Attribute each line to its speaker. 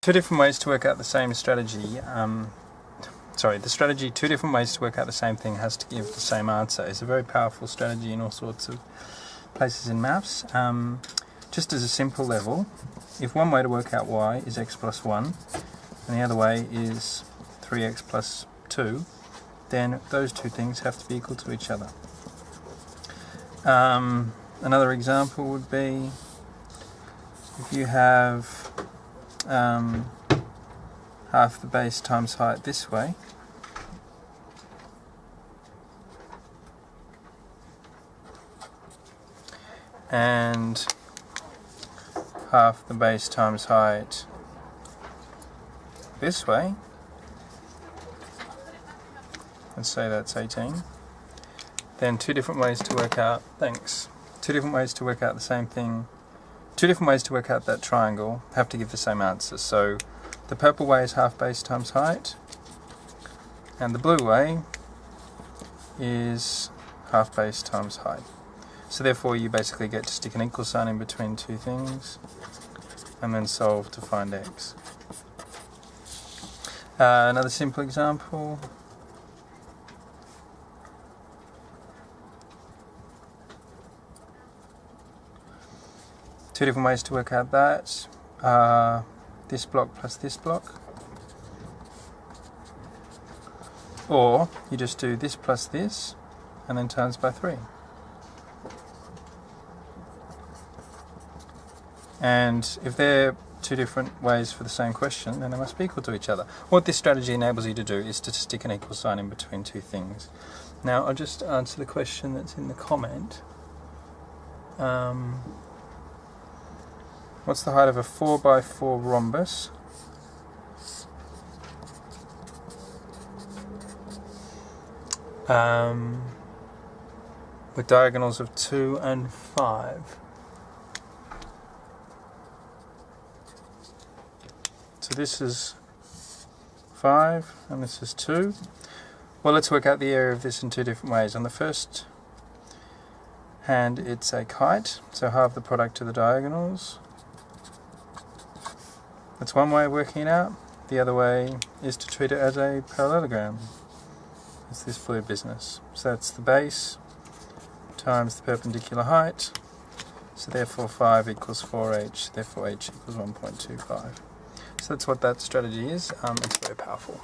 Speaker 1: Two different ways to work out the same strategy. The strategy, two different ways to work out the same thing has to give the same answer. It's a very powerful strategy in all sorts of places in maths. Just as a simple level, if one way to work out y is x plus 1 and the other way is 3x plus 2, then those two things have to be equal to each other. Another example would be if you have half the base times height this way, and half the base times height this way, let's say that's 18, then two different ways to work out the same thing. Two different ways to work out that triangle have to give the same answer. So the purple way is half base times height, and the blue way is half base times height. So therefore you basically get to stick an equal sign in between two things and then solve to find x. Another simple example. Two different ways to work out that. This block plus this block. Or you just do this plus this and then times by 3. And if they're two different ways for the same question, then they must be equal to each other. What this strategy enables you to do is to stick an equal sign in between two things. Now I'll just answer the question that's in the comment. What's the height of a 4x4 rhombus? With diagonals of 2 and 5. So this is 5 and this is 2. Well, let's work out the area of this in two different ways. On the first hand, it's a kite, so halve the product of the diagonals. That's one way of working it out. The other way is to treat it as a parallelogram. It's this blue business. So that's the base times the perpendicular height. So therefore 5 equals 4h, therefore h equals 1.25. So that's what that strategy is. It's very powerful.